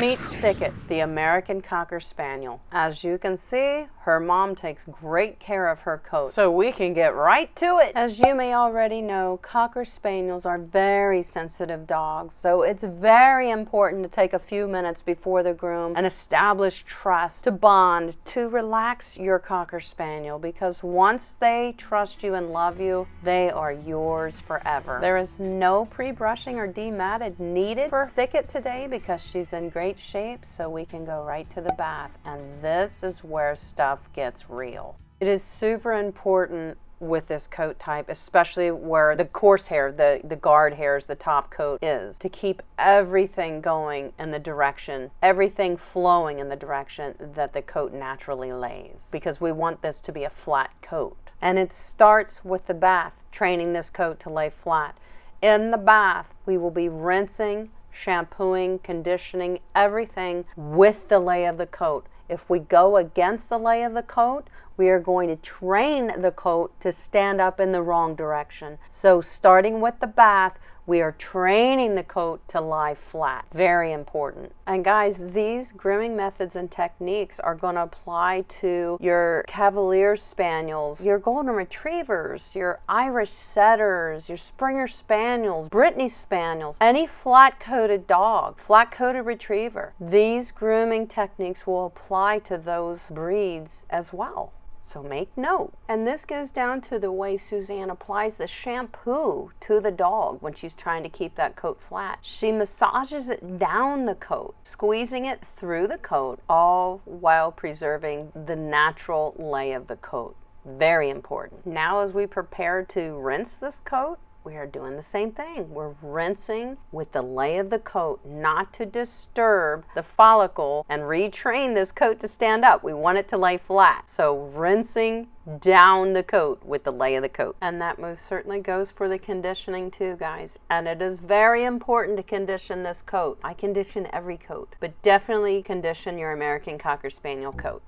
Meet Thicket, the American Cocker Spaniel. As you can see, her mom takes great care of her coat, so we can get right to it. As you may already know, Cocker Spaniels are very sensitive dogs, so it's very important to take a few minutes before the groom and establish trust, to bond, to relax your Cocker Spaniel, because once they trust you and love you, they are yours forever. There is no pre-brushing or dematted needed for Thicket today because she's in great shape, so we can go right to the bath, and this is where stuff gets real. It is super important with this coat type, especially where the coarse hair, the guard hairs, the top coat is, to keep everything going in the direction, everything flowing in the direction that the coat naturally lays, because we want this to be a flat coat. And it starts with the bath, training this coat to lay flat. In the bath, we will be rinsing, shampooing, conditioning, everything with the lay of the coat. If we go against the lay of the coat, we are going to train the coat to stand up in the wrong direction. So starting with the bath, we are training the coat to lie flat. Very important. And guys, these grooming methods and techniques are going to apply to your Cavalier Spaniels, your Golden Retrievers, your Irish Setters, your Springer Spaniels, Brittany Spaniels, any flat-coated dog, flat-coated retriever. These grooming techniques will apply to those breeds as well. So make note. And this goes down to the way Suzanne applies the shampoo to the dog when she's trying to keep that coat flat. She massages it down the coat, squeezing it through the coat, all while preserving the natural lay of the coat. Very important. Now as we prepare to rinse this coat, we are doing the same thing. We're rinsing with the lay of the coat, not to disturb the follicle and retrain this coat to stand up. We want it to lay flat. So rinsing down the coat with the lay of the coat. And that most certainly goes for the conditioning too, guys. And it is very important to condition this coat. I condition every coat, but definitely condition your American Cocker Spaniel coat.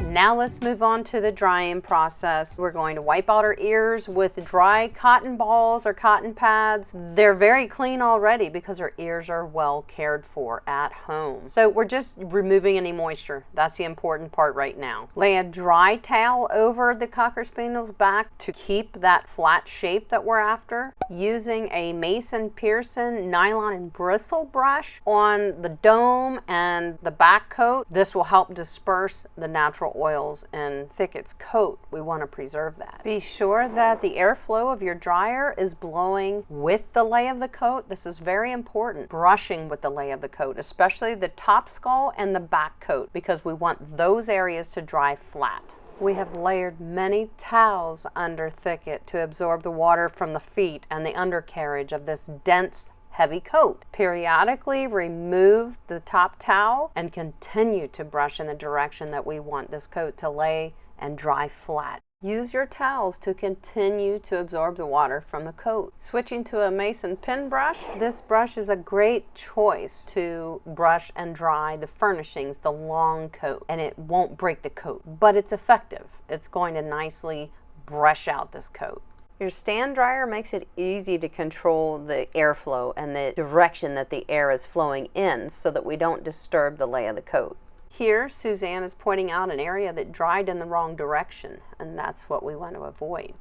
Now let's move on to the drying process. We're going to wipe out our ears with dry cotton balls or cotton pads. They're very clean already because our ears are well cared for at home. So we're just removing any moisture. That's the important part right now. Lay a dry towel over the Cocker Spaniel's back to keep that flat shape that we're after. Using a Mason Pearson nylon and bristle brush on the dome and the back coat. This will help disperse the natural oils in Thicket's coat. We want to preserve that. Be sure that the airflow of your dryer is blowing with the lay of the coat. This is very important. Brushing with the lay of the coat, especially the top skull and the back coat, because we want those areas to dry flat. We have layered many towels under Thicket to absorb the water from the feet and the undercarriage of this dense, heavy coat. Periodically remove the top towel and continue to brush in the direction that we want this coat to lay and dry flat. Use your towels to continue to absorb the water from the coat. Switching to a Mason pin brush, this brush is a great choice to brush and dry the furnishings, the long coat, and it won't break the coat, but it's effective. It's going to nicely brush out this coat. Your stand dryer makes it easy to control the airflow and the direction that the air is flowing in so that we don't disturb the lay of the coat. Here, Suzanne is pointing out an area that dried in the wrong direction, and that's what we want to avoid.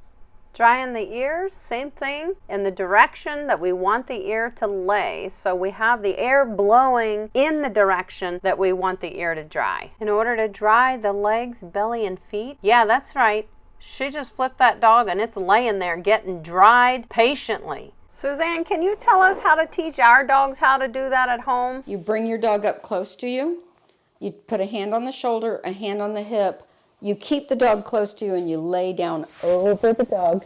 Drying the ears, same thing, in the direction that we want the ear to lay, so we have the air blowing in the direction that we want the ear to dry. In order to dry the legs, belly, and feet, yeah, that's right. She just flipped that dog and it's laying there getting dried patiently. Suzanne, can you tell us how to teach our dogs how to do that at home? You bring your dog up close to you. You put a hand on the shoulder, a hand on the hip. You keep the dog close to you and you lay down over the dog.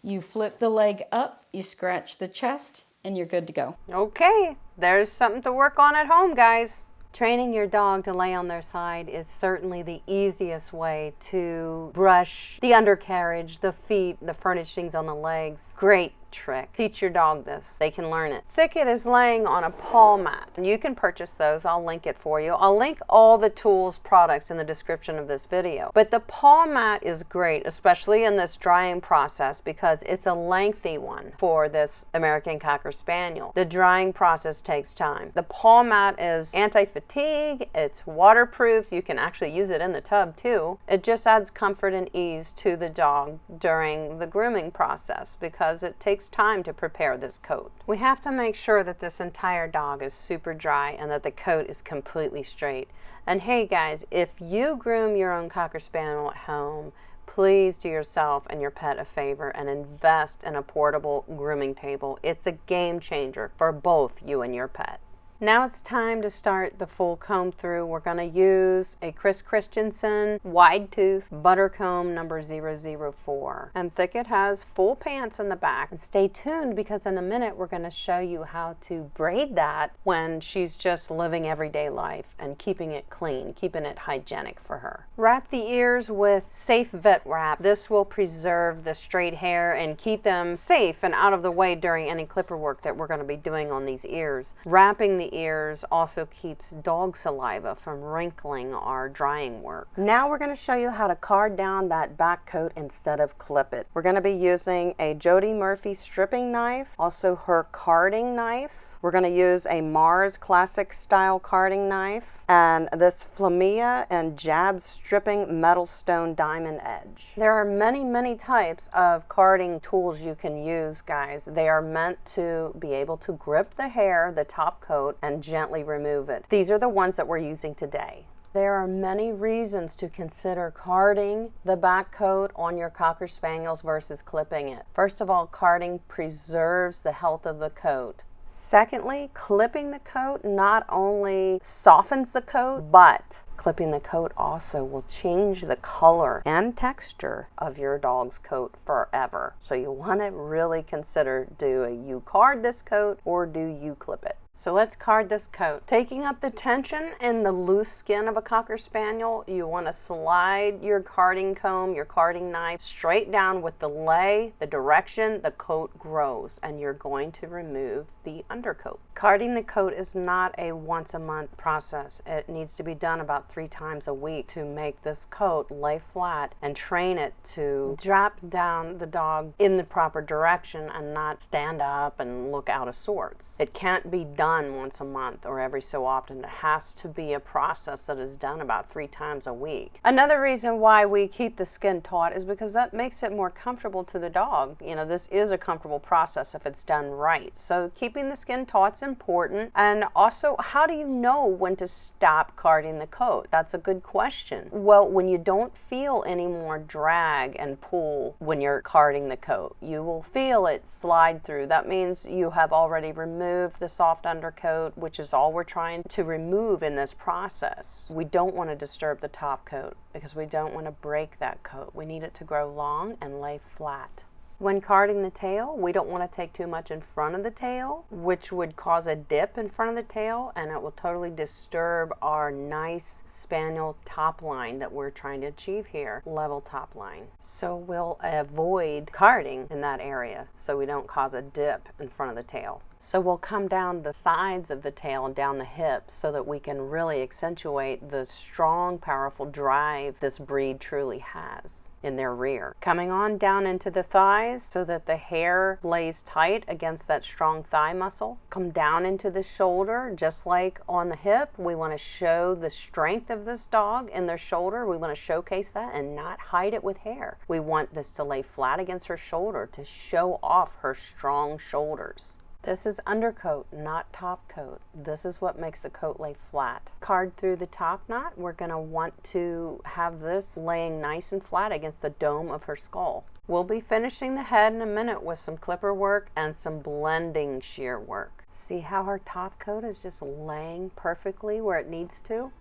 You flip the leg up, you scratch the chest, and you're good to go. Okay, there's something to work on at home, guys. Training your dog to lay on their side is certainly the easiest way to brush the undercarriage, the feet, the furnishings on the legs. Great trick. Teach your dog this. They can learn it. Thicket is laying on a paw mat, and you can purchase those. I'll link it for you. I'll link all the tools, products in the description of this video. But the paw mat is great, especially in this drying process, because it's a lengthy one for this American Cocker Spaniel. The drying process takes time. The paw mat is anti-fatigue. It's waterproof. You can actually use it in the tub too. It just adds comfort and ease to the dog during the grooming process because it takes time to prepare this coat. We have to make sure that this entire dog is super dry and that the coat is completely straight. And hey guys, if you groom your own Cocker Spaniel at home, please do yourself and your pet a favor and invest in a portable grooming table. It's a game changer for both you and your pet. Now it's time to start the full comb through. We're going to use a Chris Christensen wide tooth butter comb number 004. And Thicket has full pants in the back. And stay tuned because in a minute we're going to show you how to braid that when she's just living everyday life and keeping it clean, keeping it hygienic for her. Wrap the ears with safe vet wrap. This will preserve the straight hair and keep them safe and out of the way during any clipper work that we're going to be doing on these ears. Wrapping the ears also keeps dog saliva from wrinkling our drying work. Now we're going to show you how to card down that back coat instead of clip it. We're going to be using a Jody Murphy stripping knife, also her carding knife. We're going to use a Mars classic style carding knife and this Flamia and Jab stripping metal stone diamond edge. There are many types of carding tools you can use, guys. They are meant to be able to grip the hair, the top coat, and gently remove it. These are the ones that we're using today. There are many reasons to consider carding the back coat on your Cocker Spaniels versus clipping it. First of all, carding preserves the health of the coat. Secondly, clipping the coat not only softens the coat, but clipping the coat also will change the color and texture of your dog's coat forever. So you want to really consider, do you card this coat or do you clip it? So let's card this coat. Taking up the tension in the loose skin of a Cocker Spaniel, you want to slide your carding comb, your carding knife straight down with the lay, the direction the coat grows, and you're going to remove the undercoat. Carding the coat is not a once a month process. It needs to be done about 3 times a week to make this coat lay flat and train it to drop down the dog in the proper direction and not stand up and look out of sorts. It can't be done once a month or every so often. It has to be a process that is done about 3 times a week. Another reason why we keep the skin taut is because that makes it more comfortable to the dog. You know, this is a comfortable process if it's done right. So keeping the skin taut's important. And also, how do you know when to stop carding the coat? That's a good question. Well, when you don't feel any more drag and pull when you're carding the coat, you will feel it slide through. That means you have already removed the soft undercoat, which is all we're trying to remove in this process. We don't want to disturb the top coat because we don't want to break that coat. We need it to grow long and lay flat. When carding the tail, we don't want to take too much in front of the tail, which would cause a dip in front of the tail, and it will totally disturb our nice spaniel top line that we're trying to achieve here, level top line. So we'll avoid carding in that area so we don't cause a dip in front of the tail. So we'll come down the sides of the tail and down the hips so that we can really accentuate the strong, powerful drive this breed truly has in their rear. Coming on down into the thighs so that the hair lays tight against that strong thigh muscle. Come down into the shoulder, just like on the hip. We want to show the strength of this dog in their shoulder. We want to showcase that and not hide it with hair. We want this to lay flat against her shoulder to show off her strong shoulders. This is undercoat, not top coat. This is what makes the coat lay flat. Card through the top knot, we're going to want to have this laying nice and flat against the dome of her skull. We'll be finishing the head in a minute with some clipper work and some blending shear work. See how her top coat is just laying perfectly where it needs to?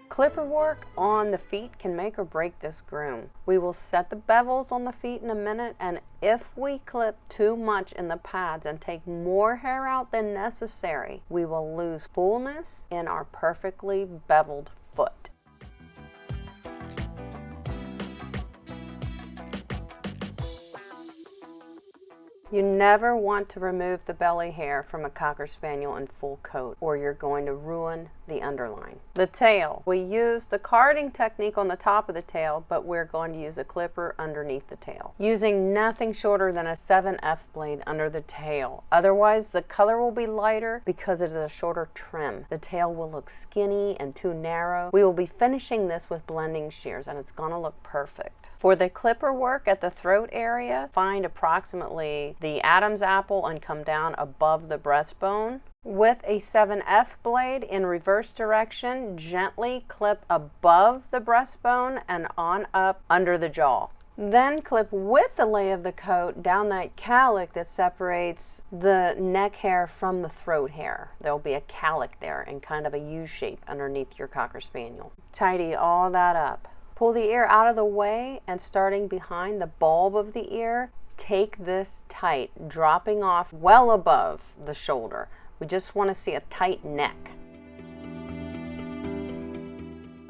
Clipper work on the feet can make or break this groom. We will set the bevels on the feet in a minute, and if we clip too much in the pads and take more hair out than necessary, we will lose fullness in our perfectly beveled foot. You never want to remove the belly hair from a Cocker Spaniel in full coat, or you're going to ruin the underline. The tail. We use the carding technique on the top of the tail, but we're going to use a clipper underneath the tail, using nothing shorter than a 7F blade under the tail. Otherwise, the color will be lighter because it is a shorter trim. The tail will look skinny and too narrow. We will be finishing this with blending shears, and it's going to look perfect. For the clipper work at the throat area, find approximately the Adam's apple and come down above the breastbone. With a 7F blade in reverse direction, gently clip above the breastbone and on up under the jaw. Then clip with the lay of the coat down that calic that separates the neck hair from the throat hair. There'll be a calic there in kind of a U shape underneath your Cocker Spaniel. Tidy all that up. Pull the ear out of the way, and starting behind the bulb of the ear, take this tight, dropping off well above the shoulder. We just want to see a tight neck.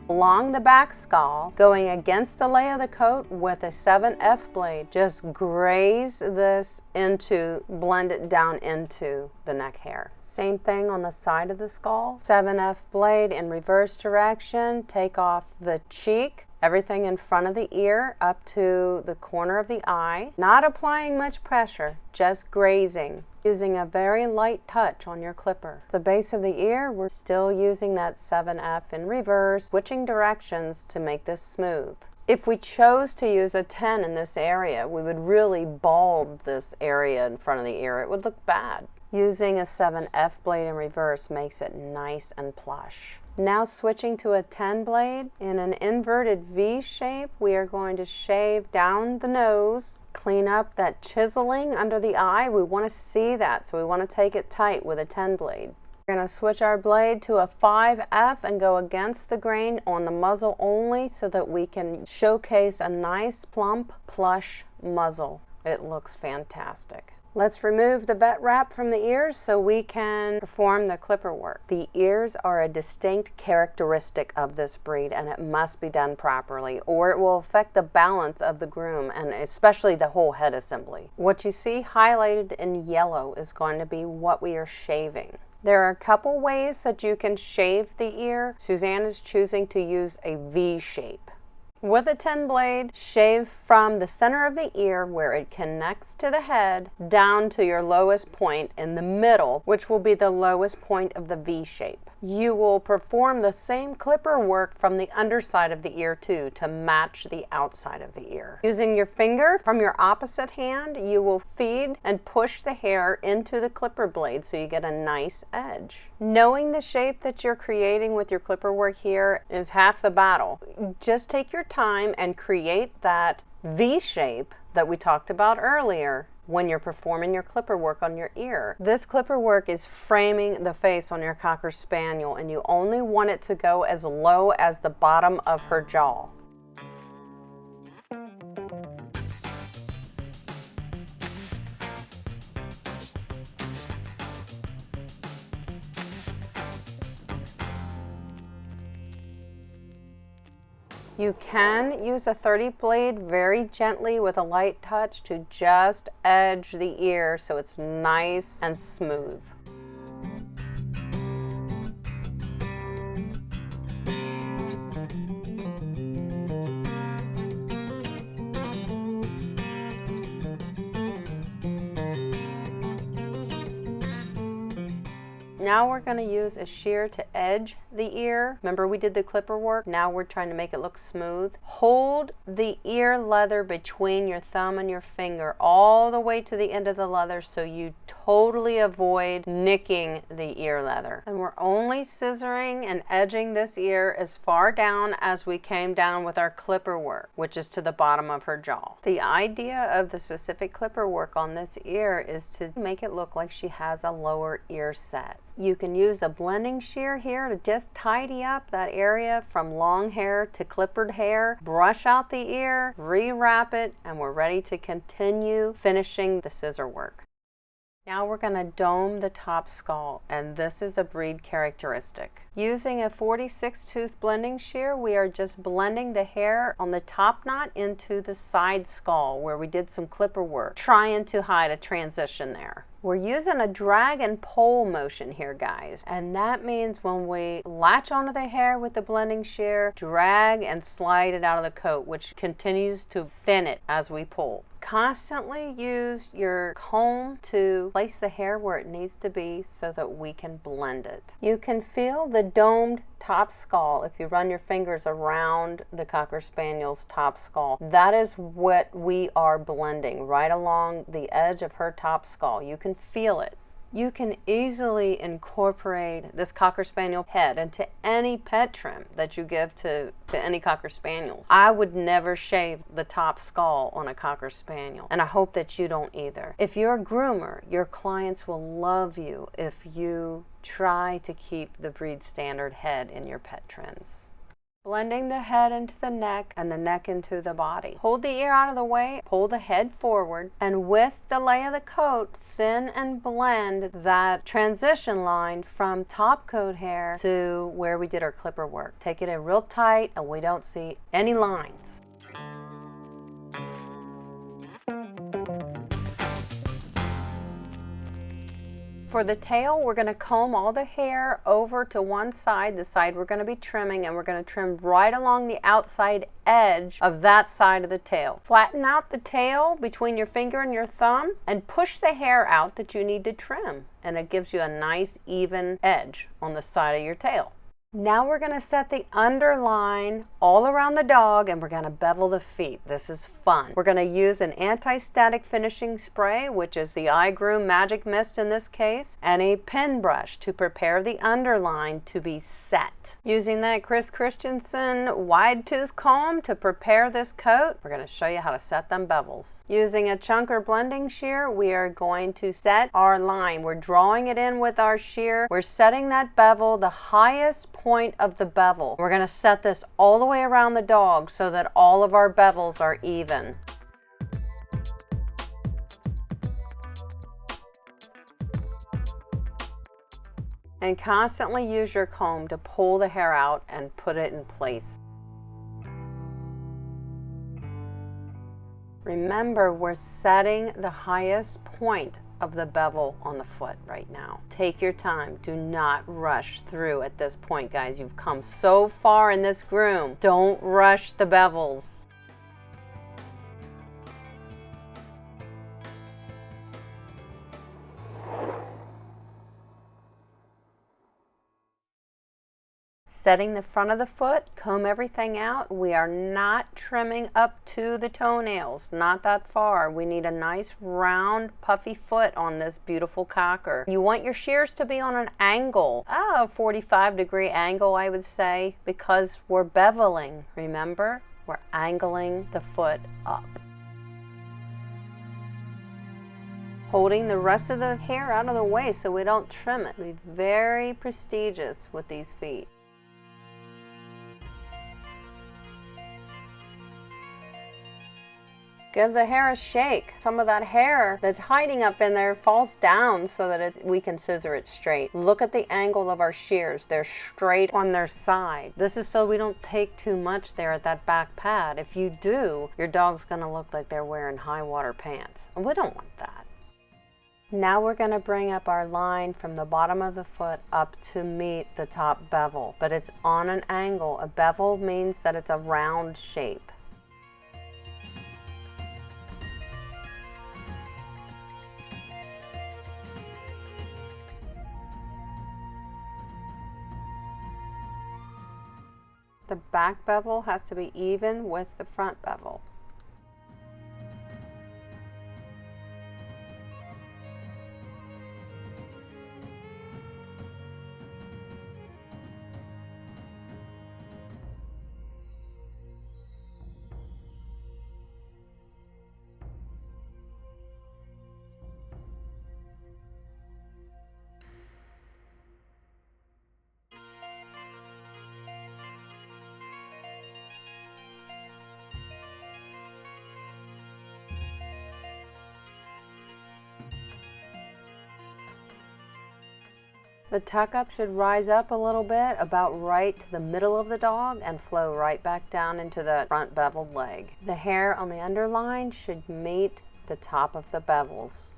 Along the back skull, going against the lay of the coat with a 7F blade, just graze this into, blend it down into the neck hair. Same thing on the side of the skull. 7F blade in reverse direction, take off the cheek, everything in front of the ear up to the corner of the eye. Not applying much pressure, just grazing. Using a very light touch on your clipper. The base of the ear, we're still using that 7F in reverse, switching directions to make this smooth. If we chose to use a 10 in this area, we would really bald this area in front of the ear. It would look bad. Using a 7F blade in reverse makes it nice and plush. Now switching to a 10 blade, in an inverted V shape, we are going to shave down the nose, clean up that chiseling under the eye. We want to see that, so we want to take it tight with a 10 blade. We're going to switch our blade to a 5F and go against the grain on the muzzle only so that we can showcase a nice, plump, plush muzzle. It looks fantastic. Let's remove the vet wrap from the ears so we can perform the clipper work. The ears are a distinct characteristic of this breed, and it must be done properly, or it will affect the balance of the groom and especially the whole head assembly. What you see highlighted in yellow is going to be what we are shaving. There are a couple ways that you can shave the ear. Suzanne is choosing to use a V shape. With a 10 blade, shave from the center of the ear where it connects to the head down to your lowest point in the middle, which will be the lowest point of the V shape. You will perform the same clipper work from the underside of the ear too to match the outside of the ear. Using your finger from your opposite hand, you will feed and push the hair into the clipper blade so you get a nice edge. Knowing the shape that you're creating with your clipper work here is half the battle. Just take your time and create that V shape that we talked about earlier when you're performing your clipper work on your ear. This clipper work is framing the face on your Cocker Spaniel, and you only want it to go as low as the bottom of her jaw. You can use a 30 blade very gently with a light touch to just edge the ear so it's nice and smooth. Now we're going to use a shear to edge the ear. Remember we did the clipper work? Now we're trying to make it look smooth. Hold the ear leather between your thumb and your finger all the way to the end of the leather so you totally avoid nicking the ear leather. And we're only scissoring and edging this ear as far down as we came down with our clipper work, which is to the bottom of her jaw. The idea of the specific clipper work on this ear is to make it look like she has a lower ear set. You can use a blending shear here to just tidy up that area from long hair to clippered hair, brush out the ear, rewrap it, and we're ready to continue finishing the scissor work. Now we're going to dome the top skull, and this is a breed characteristic. Using a 46 tooth blending shear, we are just blending the hair on the top knot into the side skull where we did some clipper work, trying to hide a transition there. We're using a drag and pull motion here, guys, and that means when we latch onto the hair with the blending shear, drag and slide it out of the coat, which continues to thin it as we pull. Constantly use your comb to place the hair where it needs to be so that we can blend it. You can feel the domed top skull if you run your fingers around the Cocker Spaniel's top skull. That is what we are blending right along the edge of her top skull. You can feel it. You can easily incorporate this Cocker Spaniel head into any pet trim that you give to any Cocker Spaniels. I would never shave the top skull on a Cocker Spaniel, and I hope that you don't either. If you're a groomer, your clients will love you if you try to keep the breed standard head in your pet trims. Blending the head into the neck and the neck into the body. Hold the ear out of the way, pull the head forward, and with the lay of the coat, thin and blend that transition line from top coat hair to where we did our clipper work. Take it in real tight and we don't see any lines. For the tail, we're going to comb all the hair over to one side, the side we're going to be trimming, and we're going to trim right along the outside edge of that side of the tail. Flatten out the tail between your finger and your thumb and push the hair out that you need to trim, and it gives you a nice even edge on the side of your tail. Now we're going to set the underline all around the dog and we're going to bevel the feet. This is fun. We're going to use an anti-static finishing spray, which is the Groom Magic Mist in this case, and a pen brush to prepare the underline to be set. Using that Chris Christensen wide tooth comb to prepare this coat, we're going to show you how to set them bevels. Using a chunker blending shear, we are going to set our line. We're drawing it in with our shear. We're setting that bevel, the highest point of the bevel. We're going to set this all the way around the dog so that all of our bevels are even. And constantly use your comb to pull the hair out and put it in place. Remember, we're setting the highest point of the bevel on the foot right now. Take your time. Do not rush through at this point, guys. You've come so far in this groom. Don't rush the bevels. Setting the front of the foot, comb everything out. We are not trimming up to the toenails, not that far. We need a nice round puffy foot on this beautiful cocker. You want your shears to be on an angle, a 45-degree angle I would say, because we're beveling, remember? We're angling the foot up. Holding the rest of the hair out of the way so we don't trim it. Be very prestigious with these feet. Give the hair a shake. Some of that hair that's hiding up in there falls down so that we can scissor it straight. Look at the angle of our shears. They're straight on their side. This is so we don't take too much there at that back pad. If you do, your dog's gonna look like they're wearing high water pants. And we don't want that. Now we're going to bring up our line from the bottom of the foot up to meet the top bevel, but it's on an angle. A bevel means that it's a round shape. The back bevel has to be even with the front bevel. The tuck up should rise up a little bit, about right to the middle of the dog, and flow right back down into the front beveled leg. The hair on the underline should meet the top of the bevels.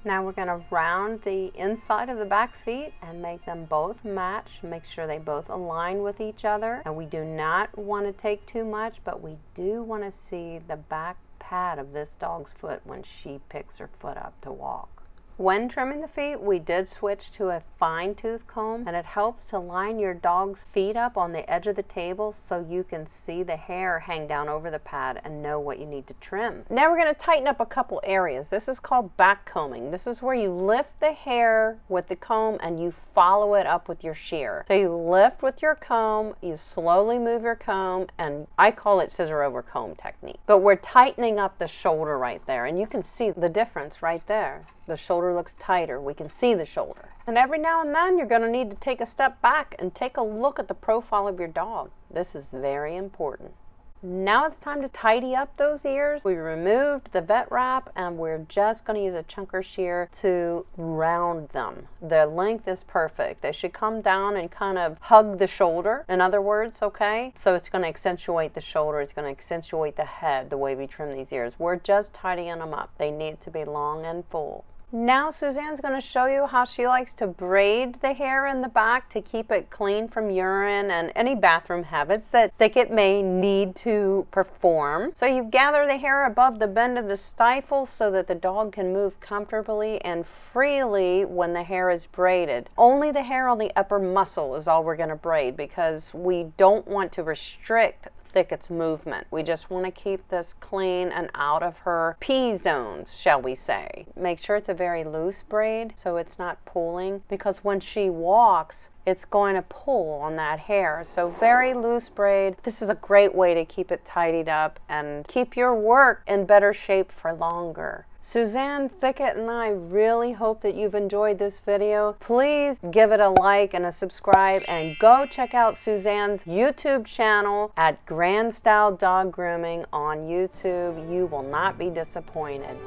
Now we're going to round the inside of the back feet and make them both match. Make sure they both align with each other. And we do not want to take too much, but we do want to see the back pad of this dog's foot when she picks her foot up to walk. When trimming the feet, we did switch to a fine tooth comb, and it helps to line your dog's feet up on the edge of the table so you can see the hair hang down over the pad and know what you need to trim. Now we're going to tighten up a couple areas. This is called back combing. This is where you lift the hair with the comb and you follow it up with your shear. So you lift with your comb, you slowly move your comb, and I call it scissor over comb technique. But we're tightening up the shoulder right there, and you can see the difference right there. The shoulder looks tighter. We can see the shoulder. And every now and then you're going to need to take a step back and take a look at the profile of your dog. This is very important. Now it's time to tidy up those ears. We removed the vet wrap and we're just going to use a chunker shear to round them. The length is perfect. They should come down and kind of hug the shoulder, in other words, okay? So it's going to accentuate the shoulder. It's going to accentuate the head the way we trim these ears. We're just tidying them up. They need to be long and full. Now Suzanne's going to show you how she likes to braid the hair in the back to keep it clean from urine and any bathroom habits that it may need to perform. So you gather the hair above the bend of the stifle so that the dog can move comfortably and freely when the hair is braided. Only the hair on the upper muscle is all we're going to braid because we don't want to restrict Thicket's movement. We just want to keep this clean and out of her P zones, shall we say. Make sure it's a very loose braid so it's not pulling, because when she walks, it's going to pull on that hair. So very loose braid. This is a great way to keep it tidied up and keep your work in better shape for longer. Suzanne, Thicket, and I really hope that you've enjoyed this video. Please give it a like and a subscribe, and go check out Suzanne's YouTube channel at Grand Style Dog Grooming on YouTube. You will not be disappointed.